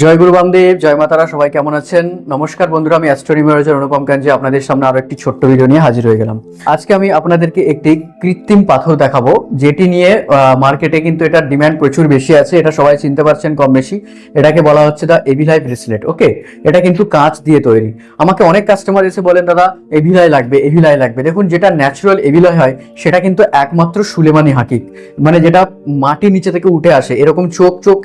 জয় গুরু বামদেব, জয় মাতারা। সবাই কেমন আছেন? নমস্কার বন্ধুরা, আমি অ্যাস্ট্রো নিউমেরোলজার অনুপম কাঞ্জি আপনাদের সামনে আরো একটি ছোট্ট ভিডিও নিয়ে হাজির হয়ে গেলাম। আজকে আমি আপনাদেরকে একটি কৃত্রিম পাথর দেখাবো, যেটি নিয়ে মার্কেটে কিন্তু এটার ডিমান্ড প্রচুর বেশি আছে। এটা সবাই চিনতে পারছেন কম বেশি। এটাকে বলা হচ্ছে দা এভিলাই ব্রেসলেট। ওকে, এটা কিন্তু কাঁচ দিয়ে তৈরি। আমাকে অনেক কাস্টমার এসে বলেন, দাদা এভিলাই লাগবে, এভিলাই লাগবে। দেখুন, যেটা ন্যাচারাল এভিলাই হয় সেটা কিন্তু একমাত্র সুলেমানি হাকিক, মানে যেটা মাটির নিচে থেকে উঠে আসে। এরকম চোখ চোখ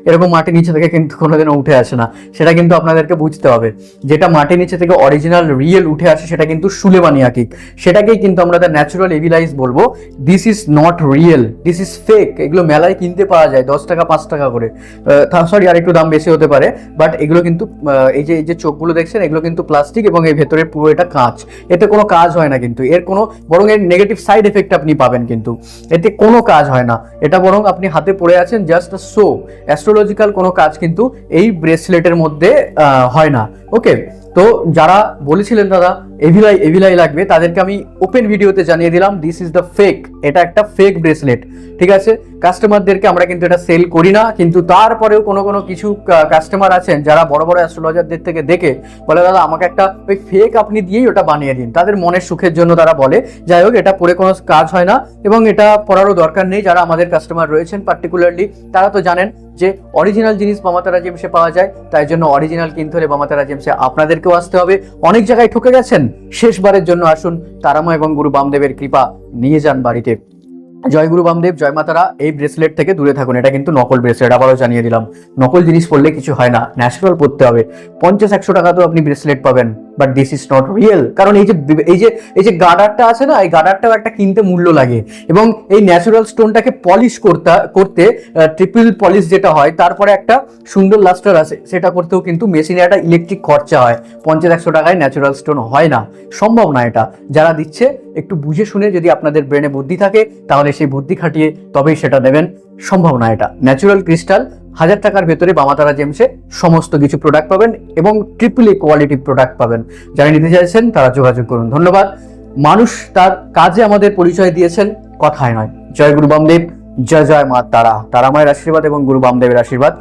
এরকম মাটির নিচে থেকে কিন্তু কোনোদিনও উঠে আসে না। সেটা কিন্তু আপনাদেরকে বুঝতে হবে। যেটা মাটির নিচে থেকে অরিজিনাল রিয়েল উঠে আসে সেটা কিন্তু সুলেমানি হাকিক। সেটাকেই কিন্তু আমরা দ্য ন্যাচারাল এভিলাইজ বলবো। This is not real, this is fake. এগুলো মেলায় কিনতে পাওয়া যায় 10 টাকা 5 টাকা করে। সরি, আর একটু দাম বেশি হতে পারে, বাট এগুলো কিন্তু এই যে চোখগুলো দেখছেন, এগুলো কিন্তু প্লাস্টিক এবং এই ভেতরে পুরো এটা কাঁচ। এতে কোনো কাজ হয় না, কিন্তু এর কোনো, বরং এর নেগেটিভ সাইড এফেক্ট আপনি পাবেন। কিন্তু এতে কোনো কাজ হয় না। এটা বরং আপনি হাতে পড়ে আছেন জাস্ট শো। অ্যাস্ট্রোলজিক্যাল কোনো কাজ কিন্তু এই ব্রেসলেটের মধ্যে হয় না। ওকে, তো যারা বলেছিলেন দাদা এভিলাই লাগবে, তাদেরকে আমি ওপেন ভিডিওতে জানিয়ে দিলাম দিস ইজ দ্য ফেক। এটা একটা ফেক ব্রেসলেট, ঠিক আছে? কাস্টমারদেরকে আমরা কিন্তু এটা সেল করি না, কিন্তু তারপরেও কোনো কিছু কাস্টমার আছেন যারা বড় বড় অ্যাস্ট্রোলজারদের থেকে দেখে বলে, দাদা আমাকে একটা ওই ফেক আপনি দিয়েই ওটা বানিয়ে দিন। তাদের মনের সুখের জন্য তারা বলে। যাই হোক, এটা পরে কোনো কাজ হয় না এবং এটা পড়ারও দরকার নেই। যারা আমাদের কাস্টমার রয়েছেন পার্টিকুলারলি, তারা তো জানেন যে অরিজিনাল জিনিস বামাতারা জেমসে পাওয়া যায়। তাই জন্য অরিজিনাল কিনতে হলে বামাতারা জেমসে আপনাদেরকেও আসতে হবে। অনেক জায়গায় ঠকে গেছেন, শেষবারের জন্য আসুন, তারামা এবং গুরু বামদেবের কৃপা নিয়ে যান বাড়িতে। জয় গুরু বামদেব, জয় মাতারা। এই ব্রেসলেট থেকে দূরে থাকুন, এটা কিন্তু নকল ব্রেসলেট। আবারও জানিয়ে দিলাম, নকল জিনিস পড়লে কিছু হয় না, ন্যাচারাল পড়তে হবে। 50-100 টাকা তো আপনি ব্রেসলেট পাবেন, but this is not real. কারণ এই যে গার্ডারটা আছে না, এই গার্ডারটাও একটা কিনতে মূল্য লাগে। এবং এই ন্যাচারাল স্টোনটাকে পলিশ করতে ট্রিপল পলিশ যেটা হয়, তারপরে একটা সুন্দর লাস্টার আছে, সেটা করতেও কিন্তু মেশিনে একটা ইলেকট্রিক খরচা হয়। 50-100 টাকায় ন্যাচারাল স্টোন হয় না, সম্ভব না। এটা যারা দিচ্ছে একটু বুঝে শুনে, যদি আপনাদের ব্রেনে বুদ্ধি থাকে তাহলে সেই বুদ্ধি খাটিয়ে তবেই সেটা দেবেন। সম্ভব না। এটা ন্যাচারাল ক্রিস্টাল। 1000 টাকার ভেতরে বামাতারা জেমসে সমস্ত কিছু প্রোডাক্ট পাবেন এবং ট্রিপলি কোয়ালিটি প্রোডাক্ট পাবেন। যারা নিতে চাইছেন তারা যোগাযোগ করুন। ধন্যবাদ। মানুষ তার কাজে আমাদের পরিচয় দিয়েছেন, কথায় নয়। জয় গুরু বামদেব, জয় জয় মা তারা। তারা মায়ের আশীর্বাদ এবং গুরু বামদেবের আশীর্বাদ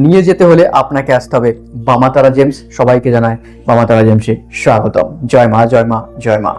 নিয়ে যেতে হলে আপনাকে আসতে হবে বামাতারা জেমস। সবাইকে জানায় বামাতারা জেমসে স্বাগতম। জয় মা, জয় মা, জয় মা।